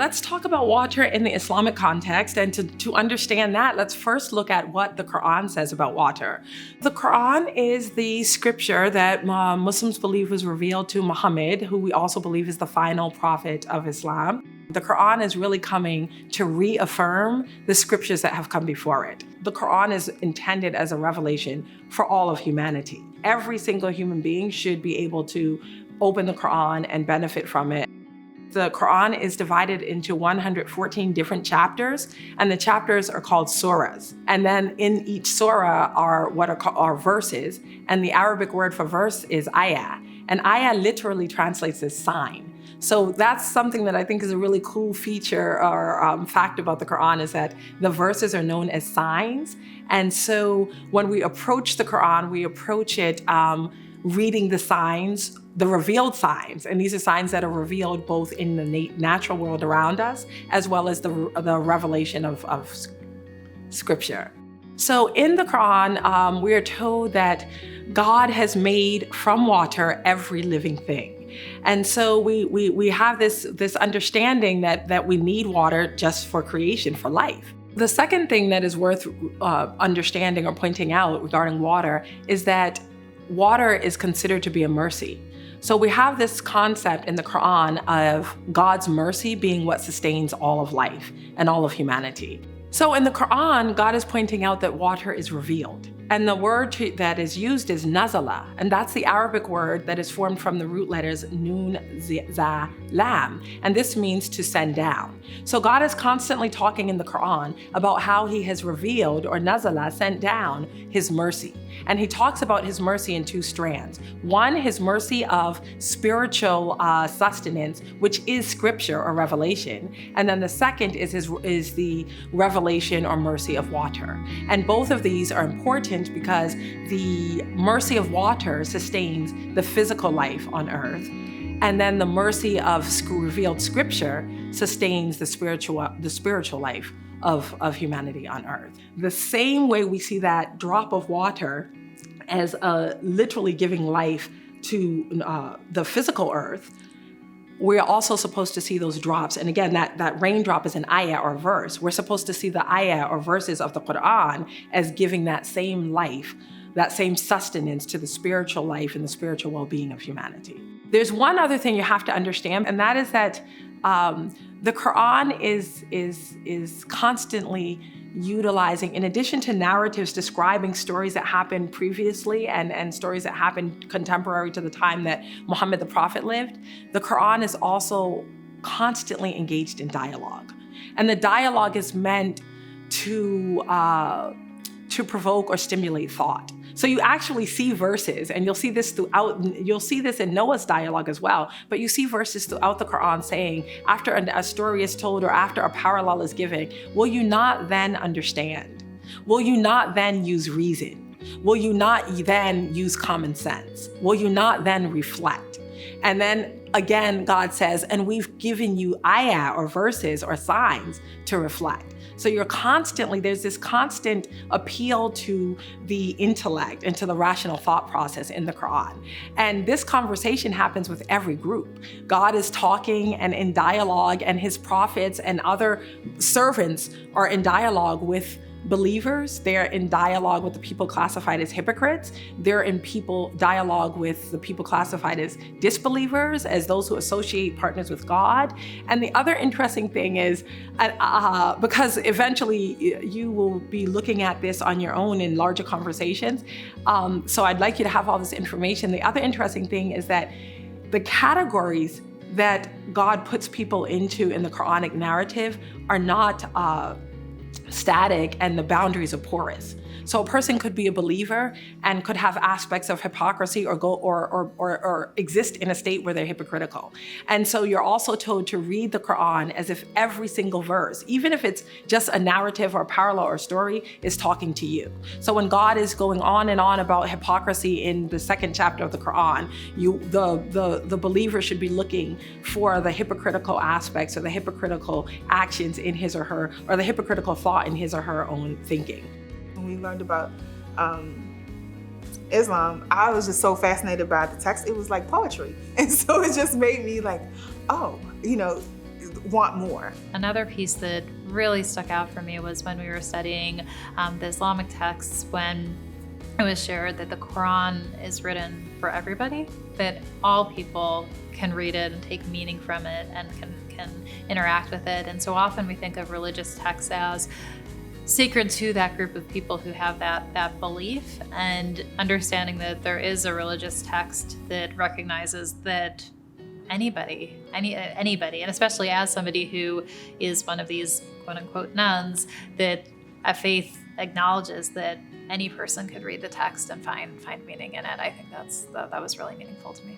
Let's talk about water in the Islamic context, and to understand that, let's first look at what the Quran says about water. The Quran is the scripture that Muslims believe was revealed to Muhammad, who we also believe is the final prophet of Islam. The Quran is really coming to reaffirm the scriptures that have come before it. The Quran is intended as a revelation for all of humanity. Every single human being should be able to open the Quran and benefit from it. The Quran is divided into 114 different chapters, and the chapters are called surahs. And then in each surah are what are verses, and the Arabic word for verse is ayah. And ayah literally translates as sign. So that's something that I think is a really cool feature or fact about the Quran, is that the verses are known as signs. And so when we approach the Quran, we approach it reading the signs, the revealed signs. And these are signs that are revealed both in the natural world around us, as well as the revelation of scripture. So in the Quran, we are told that God has made from water every living thing. And so we have this understanding that we need water just for creation, for life. The second thing that is worth understanding or pointing out regarding water is that water is considered to be a mercy. So we have this concept in the Quran of God's mercy being what sustains all of life and all of humanity. So in the Quran, God is pointing out that water is revealed. And the word that is used is nazala, and that's the Arabic word that is formed from the root letters nun, za, lam, and this means to send down. So God is constantly talking in the Quran about how he has revealed, or nazala, sent down his mercy. And he talks about his mercy in two strands. One, his mercy of spiritual sustenance, which is scripture or revelation. And then the second is the revelation or mercy of water. And both of these are important because the mercy of water sustains the physical life on earth. And then the mercy of revealed scripture sustains the spiritual life of humanity on earth. The same way we see that drop of water as literally giving life to the physical earth, we're also supposed to see those drops. And again, that raindrop is an ayah or verse. We're supposed to see the ayah or verses of the Quran as giving that same life, that same sustenance to the spiritual life and the spiritual well-being of humanity. There's one other thing you have to understand, and that is that the Quran is constantly utilizing, in addition to narratives describing stories that happened previously and stories that happened contemporary to the time that Muhammad the Prophet lived, the Quran is also constantly engaged in dialogue. And the dialogue is meant to provoke or stimulate thought. So you actually see verses, and you'll see this in Noah's dialogue as well, but you see verses throughout the Quran saying, after a story is told or after a parallel is given, will you not then understand? Will you not then use reason? Will you not then use common sense? Will you not then reflect? And then again, God says, and we've given you ayah or verses or signs to reflect. So there's this constant appeal to the intellect and to the rational thought process in the Quran. And this conversation happens with every group. God is talking and in dialogue, and his prophets and other servants are in dialogue with believers. They're in dialogue with the people classified as hypocrites. They're in dialogue with the people classified as disbelievers, as those who associate partners with God. And the other interesting thing is, because eventually you will be looking at this on your own in larger conversations, so I'd like you to have all this information. The other interesting thing is that the categories that God puts people into in the Quranic narrative are not static, and the boundaries are porous. So a person could be a believer and could have aspects of hypocrisy or exist in a state where they're hypocritical. And so you're also told to read the Quran as if every single verse, even if it's just a narrative or parallel or story, is talking to you. So when God is going on and on about hypocrisy in the second chapter of the Quran, the believer should be looking for the hypocritical aspects or the hypocritical actions in his or her, or the hypocritical thought in his or her own thinking. When we learned about Islam, I was just so fascinated by the text. It was like poetry. And so it just made me like, oh, want more. Another piece that really stuck out for me was when we were studying the Islamic texts, when it was shared that the Quran is written for everybody, that all people can read it and take meaning from it and can interact with it. And so often we think of religious texts as sacred to that group of people who have that belief, and understanding that there is a religious text that recognizes that anybody, and especially as somebody who is one of these quote unquote nuns, that a faith acknowledges that any person could read the text and find meaning in it. I think that was really meaningful to me.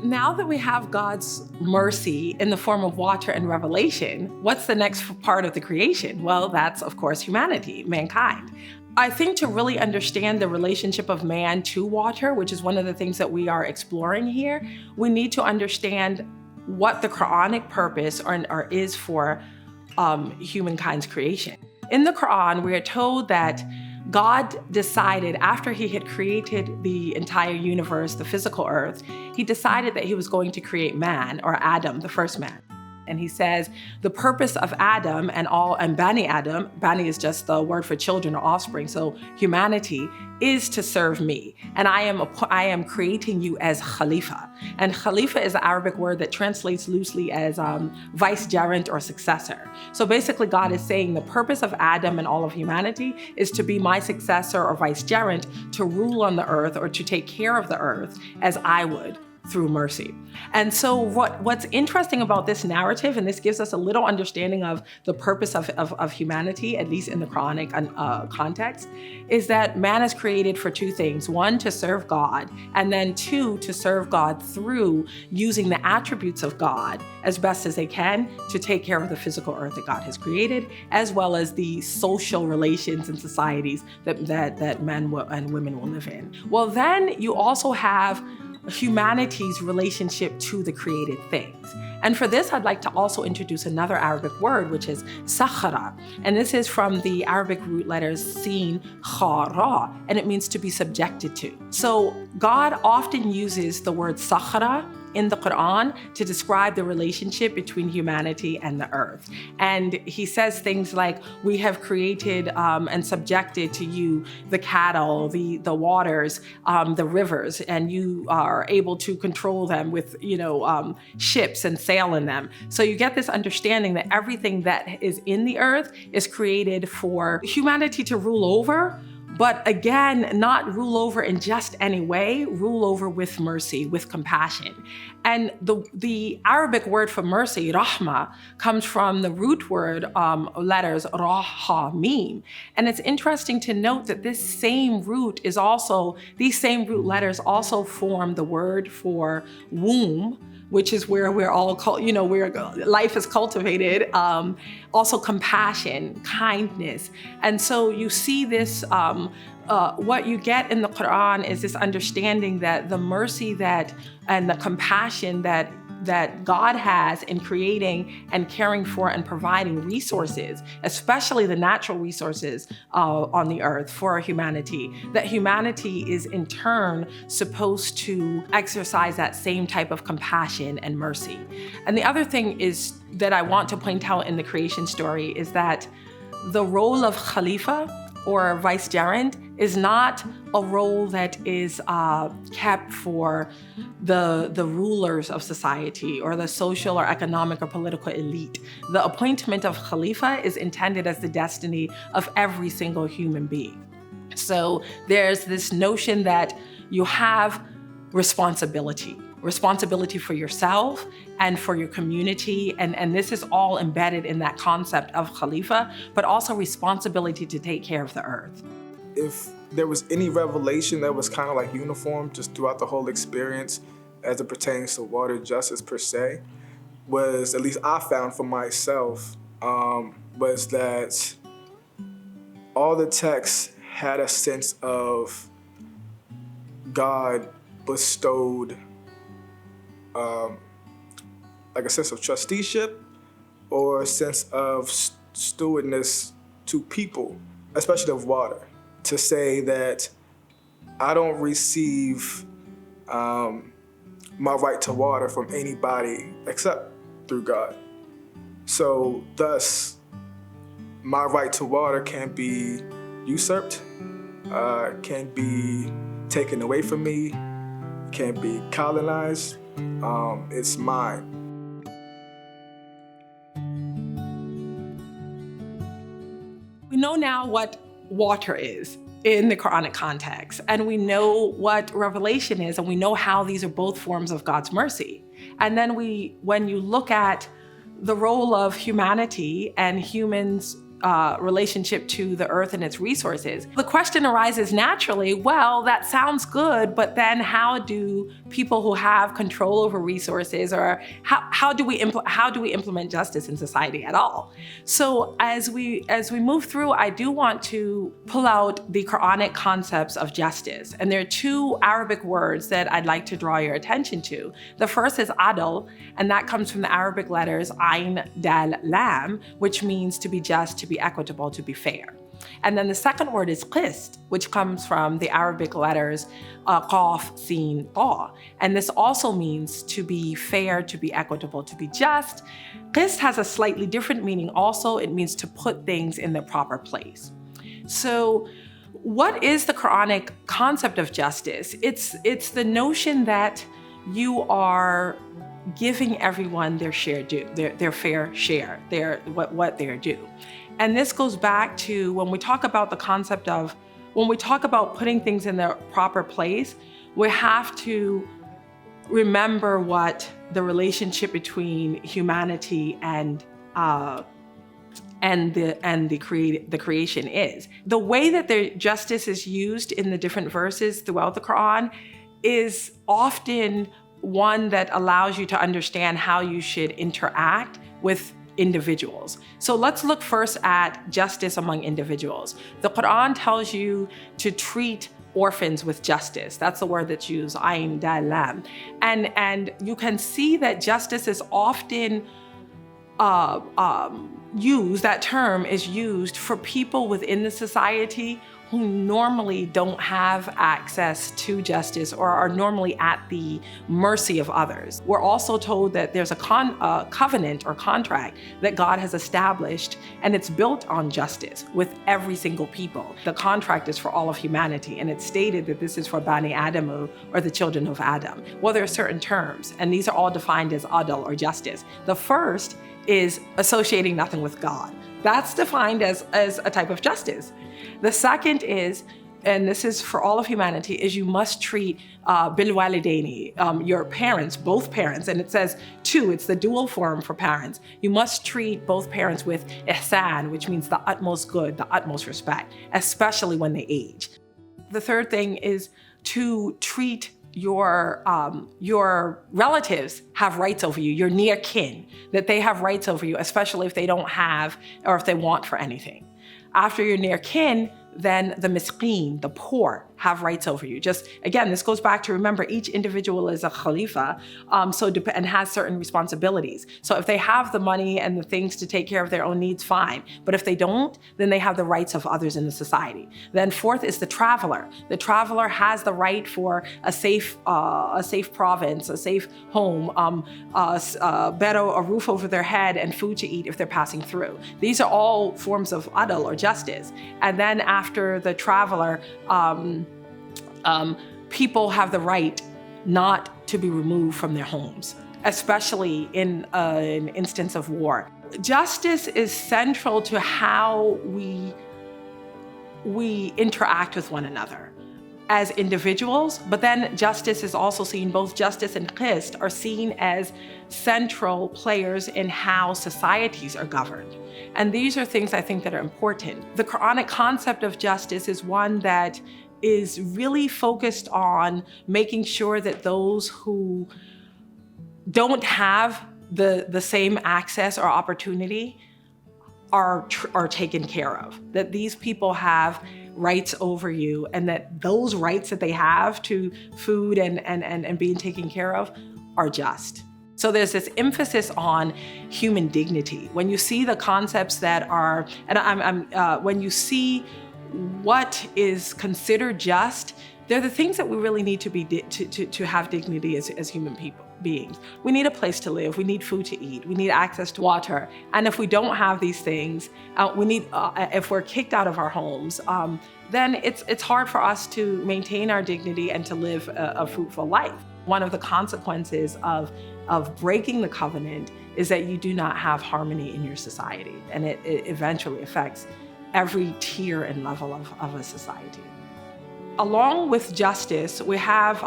Now that we have God's mercy in the form of water and revelation, what's the next part of the creation? Well, that's, of course, humanity, mankind. I think to really understand the relationship of man to water, which is one of the things that we are exploring here, we need to understand what the Qur'anic purpose is for humankind's creation. In the Quran, we are told that God decided, after he had created the entire universe, the physical earth, he decided that he was going to create man, or Adam, the first man. And he says, the purpose of Adam and Bani Adam, Bani is just the word for children or offspring, so humanity, is to serve me. And I am creating you as khalifa. And khalifa is an Arabic word that translates loosely as vicegerent or successor. So basically God is saying the purpose of Adam and all of humanity is to be my successor or vicegerent, to rule on the earth or to take care of the earth as I would, through mercy. And so what's interesting about this narrative, and this gives us a little understanding of the purpose of humanity, at least in the Quranic context, is that man is created for two things. One, to serve God, and then two, to serve God through using the attributes of God as best as they can to take care of the physical earth that God has created, as well as the social relations and societies that men and women will live in. Well, then you also have humanity's relationship to the created things. And for this, I'd like to also introduce another Arabic word, which is sakhara. And this is from the Arabic root letters sin, kha, ra, and it means to be subjected to. So God often uses the word sakhara in the Quran to describe the relationship between humanity and the earth. And he says things like, we have created and subjected to you the cattle, the waters, the rivers, and you are able to control them with, ships and sail in them. So you get this understanding that everything that is in the earth is created for humanity to rule over. But again, not rule over in just any way, rule over with mercy, with compassion. And the Arabic word for mercy, rahmah, comes from the root word letters ra, ha, mim. And it's interesting to note that these same root letters also form the word for womb, which is where we're all, where life is cultivated, also compassion, kindness. And so you see this, what you get in the Quran is this understanding that the mercy and the compassion that God has in creating and caring for and providing resources, especially the natural resources on the earth for humanity, that humanity is in turn supposed to exercise that same type of compassion and mercy. And the other thing is that I want to point out in the creation story is that the role of khalifa or vicegerent is not a role that is kept for the rulers of society or the social or economic or political elite. The appointment of khalifa is intended as the destiny of every single human being. So there's this notion that you have responsibility for yourself and for your community. And this is all embedded in that concept of khalifa, but also responsibility to take care of the earth. If there was any revelation that was kind of like uniform just throughout the whole experience as it pertains to water justice per se, was, at least I found for myself, was that all the texts had a sense of God bestowed like a sense of trusteeship or a sense of stewardness to people, especially of water, to say that I don't receive my right to water from anybody except through God. So thus, my right to water can be usurped, can be taken away from me, can be colonized. It's mine. We know now what water is in the Quranic context, and we know what revelation is, and we know how these are both forms of God's mercy. And then when you look at the role of humanity and humans' relationship to the earth and its resources, the question arises naturally, well, that sounds good, but then how do people who have control over resources, or how do we implement justice in society at all? So as we move through, I do want to pull out the Quranic concepts of justice. And there are two Arabic words that I'd like to draw your attention to. The first is adl, and that comes from the Arabic letters Ain, Dal, Lam, which means to be just, to be equitable, to be fair. And then the second word is qist, which comes from the Arabic letters qaf, sin, ta. And this also means to be fair, to be equitable, to be just. Qist has a slightly different meaning also. It means to put things in their proper place. So what is the Quranic concept of justice? It's the notion that you are giving everyone their share due, their fair share, what they're due. And this goes back to when we talk about the concept of, when we talk about putting things in their proper place, we have to remember what the relationship between humanity and the creation is. The way that the justice is used in the different verses throughout the Quran is often one that allows you to understand how you should interact with individuals. So let's look first at justice among individuals. The Quran tells you to treat orphans with justice. That's the word that's used, ayn, dal, lam. And you can see that justice is often used, that term is used for people within the society who normally don't have access to justice or are normally at the mercy of others. We're also told that there's a covenant or contract that God has established, and it's built on justice with every single people. The contract is for all of humanity, and it's stated that this is for baynahum, or the children of Adam. Well, there are certain terms, and these are all defined as adl, or justice. The first is associating nothing with God. That's defined as a type of justice. The second is, and this is for all of humanity, is you must treat bil walidaini, your parents, both parents, and it says two, it's the dual form for parents. You must treat both parents with ihsan, which means the utmost good, the utmost respect, especially when they age. The third thing is to treat your relatives have rights over you, your near kin, that they have rights over you, especially if they don't have or if they want for anything. After your near kin, then the misqeen, the poor, have rights over you. Just again, this goes back to remember each individual is a khalifa, and has certain responsibilities. So if they have the money and the things to take care of their own needs, fine. But if they don't, then they have the rights of others in the society. Then fourth is the traveler. The traveler has the right for a safe province, a safe home, a roof over their head, and food to eat if they're passing through. These are all forms of adl, or justice. And then after the traveler, people have the right not to be removed from their homes, especially in an instance of war. Justice is central to how we interact with one another as individuals, but then justice is also seen, both justice and qist are seen as central players in how societies are governed. And these are things I think that are important. The Quranic concept of justice is one that is really focused on making sure that those who don't have the same access or opportunity are taken care of, that these people have rights over you, and that those rights that they have to food and being taken care of are just. So there's this emphasis on human dignity. When you see the concepts that are, and when you see what is considered just, They're the things that we really need to be to have dignity as human beings. We need a place to live. We need food to eat. We need access to water. And if we don't have these things, if we're kicked out of our homes, then it's hard for us to maintain our dignity and to live a fruitful life. One of the consequences of breaking the covenant is that you do not have harmony in your society, and it eventually affects every tier and level of a society. Along with justice, we have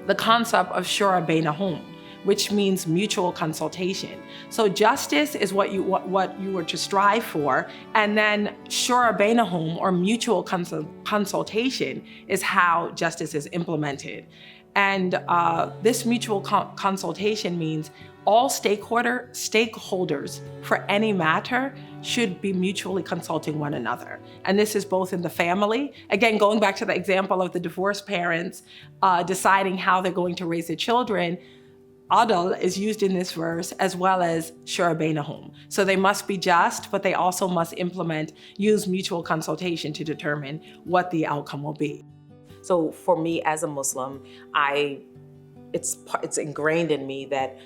the concept of shura baynahum, which means mutual consultation. So justice is what you were to strive for, and then shura baynahum, or mutual consultation, is how justice is implemented. And this mutual consultation means all stakeholders for any matter should be mutually consulting one another. And this is both in the family, again, going back to the example of the divorced parents deciding how they're going to raise their children. Adl is used in this verse, as well as shura baynahum. So they must be just, but they also must use mutual consultation to determine what the outcome will be. So for me as a Muslim, it's ingrained in me that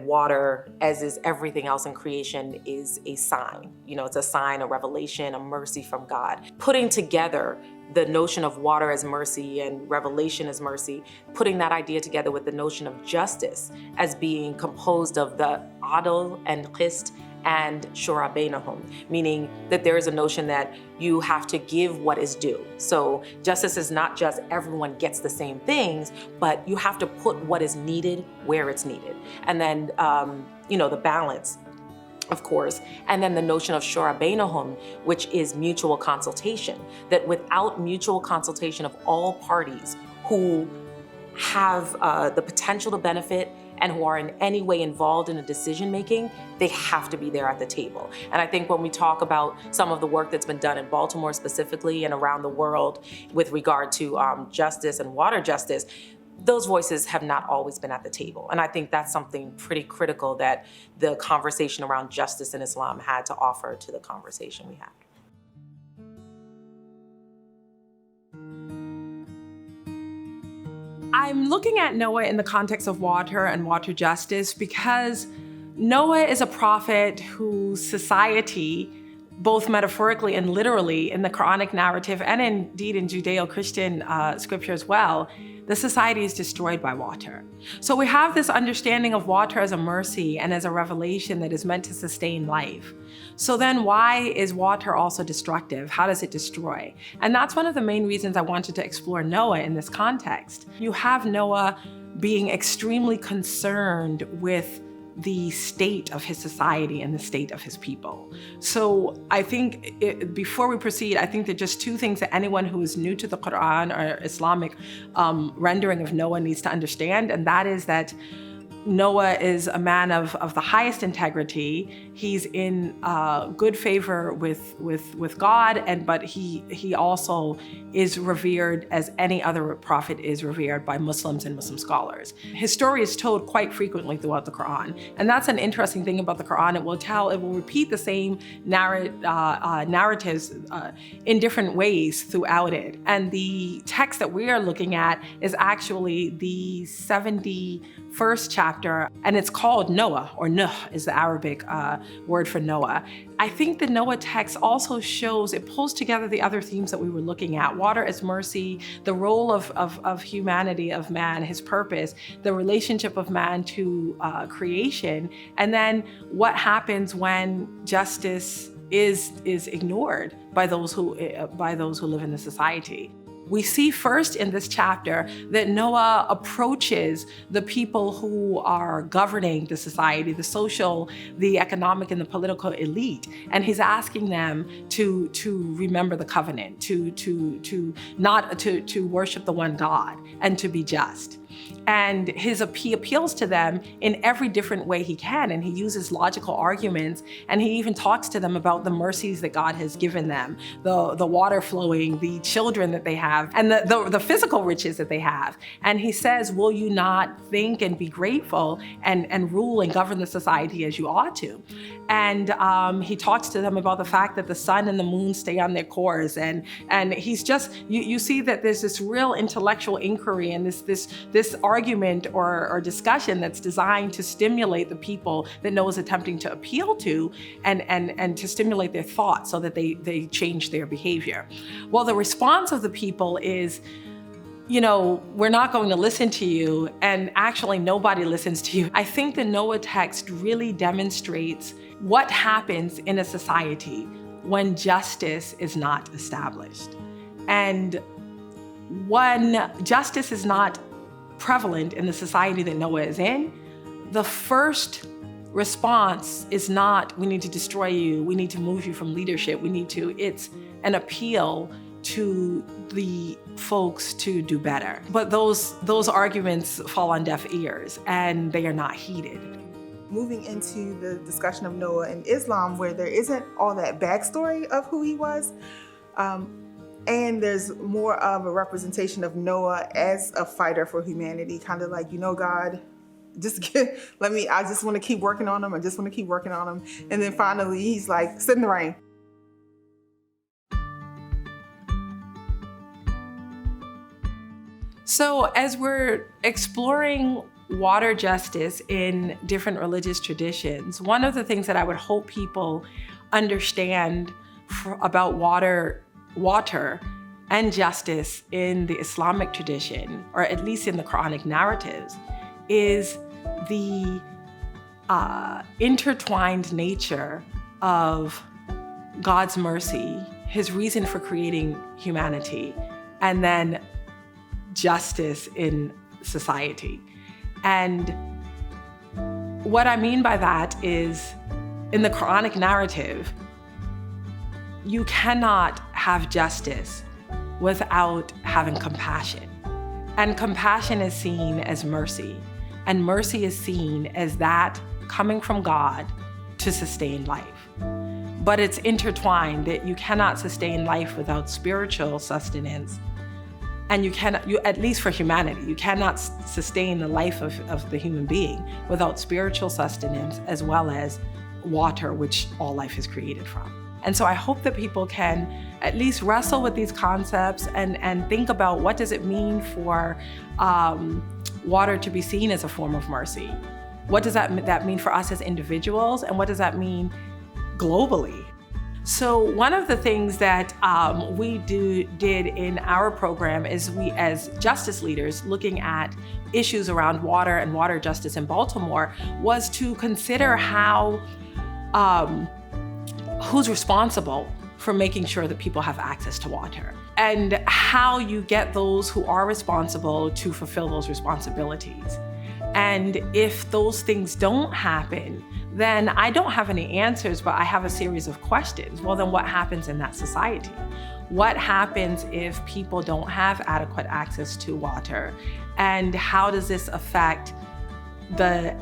water, as is everything else in creation, is a sign. It's a sign, a revelation, a mercy from God. Putting together the notion of water as mercy and revelation as mercy, putting that idea together with the notion of justice as being composed of the adl and qist and shura baynahum, meaning that there is a notion that you have to give what is due. So justice is not just everyone gets the same things, but you have to put what is needed where it's needed. And then, the balance, of course, and then the notion of shura baynahum, which is mutual consultation, that without mutual consultation of all parties who have the potential to benefit and who are in any way involved in a decision-making, they have to be there at the table. And I think when we talk about some of the work that's been done in Baltimore specifically and around the world with regard to justice and water justice, those voices have not always been at the table. And I think that's something pretty critical that the conversation around justice in Islam had to offer to the conversation we had. I'm looking at Noah in the context of water and water justice because Noah is a prophet whose society, both metaphorically and literally in the Qur'anic narrative and indeed in Judeo-Christian scripture as well, the society is destroyed by water. So we have this understanding of water as a mercy and as a revelation that is meant to sustain life. So then why is water also destructive? How does it destroy? And that's one of the main reasons I wanted to explore Noah in this context. You have Noah being extremely concerned with the state of his society and the state of his people. So I think before we proceed, I think there are just two things that anyone who is new to the Quran or Islamic rendering of Noah needs to understand, and that is that Noah is a man of the highest integrity. He's in good favor with God, but he also is revered as any other prophet is revered by Muslims and Muslim scholars. His story is told quite frequently throughout the Quran, and that's an interesting thing about the Quran. It will repeat the same narratives in different ways throughout it. And the text that we are looking at is actually the 71st chapter, and it's called Noah, or Nuh is the Arabic word for Noah. I think the Noah text also it pulls together the other themes that we were looking at. Water as mercy, the role of humanity, of man, his purpose, the relationship of man to creation, and then what happens when justice is ignored by those who live in the society. We see first in this chapter that Noah approaches the people who are governing the society, the social, the economic, and the political elite, and he's asking them to remember the covenant, to worship the one God, and to be just. And he appeals to them in every different way he can, and he uses logical arguments, and he even talks to them about the mercies that God has given them, the water flowing, the children that they have, and the physical riches that they have. And he says, will you not think and be grateful and rule and govern the society as you ought to? And he talks to them about the fact that the sun and the moon stay on their course, and he's just, you see that there's this real intellectual inquiry and this argument or discussion that's designed to stimulate the people that Noah's attempting to appeal to, and to stimulate their thought so that they change their behavior. Well, the response of the people is, we're not going to listen to you, and actually nobody listens to you. I think the Noah text really demonstrates what happens in a society when justice is not established. And when justice is not prevalent in the society that Noah is in, the first response is not, we need to destroy you, we need to move you from leadership, it's an appeal to the folks to do better. But those arguments fall on deaf ears, and they are not heeded. Moving into the discussion of Noah in Islam, where there isn't all that backstory of who he was, and there's more of a representation of Noah as a fighter for humanity, kind of like, God, I just want to keep working on him. I just want to keep working on him. And then finally, he's like, sit in the rain. So as we're exploring water justice in different religious traditions, one of the things that I would hope people understand about water and justice in the Islamic tradition, or at least in the Qur'anic narratives, is the intertwined nature of God's mercy, his reason for creating humanity, and then justice in society. And what I mean by that is, in the Qur'anic narrative, you cannot have justice without having compassion. And compassion is seen as mercy. And mercy is seen as that coming from God to sustain life. But it's intertwined, that you cannot sustain life without spiritual sustenance. And at least for humanity, you cannot sustain the life of the human being without spiritual sustenance, as well as water, which all life is created from. And so I hope that people can at least wrestle with these concepts and think about, what does it mean for water to be seen as a form of mercy? What does that mean for us as individuals? And what does that mean globally? So one of the things that we did in our program is, we as justice leaders looking at issues around water and water justice in Baltimore, was to consider how, who's responsible for making sure that people have access to water, and how you get those who are responsible to fulfill those responsibilities. And if those things don't happen, then I don't have any answers, but I have a series of questions. Well, then what happens in that society? What happens if people don't have adequate access to water? And how does this affect the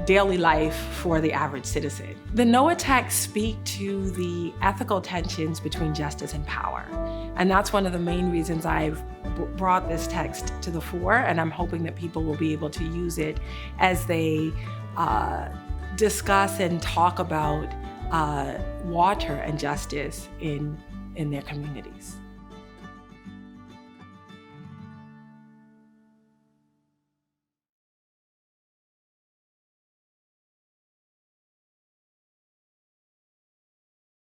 daily life for the average citizen? The Noah texts speak to the ethical tensions between justice and power. And that's one of the main reasons I've brought this text to the fore, and I'm hoping that people will be able to use it as they discuss and talk about water and justice in their communities.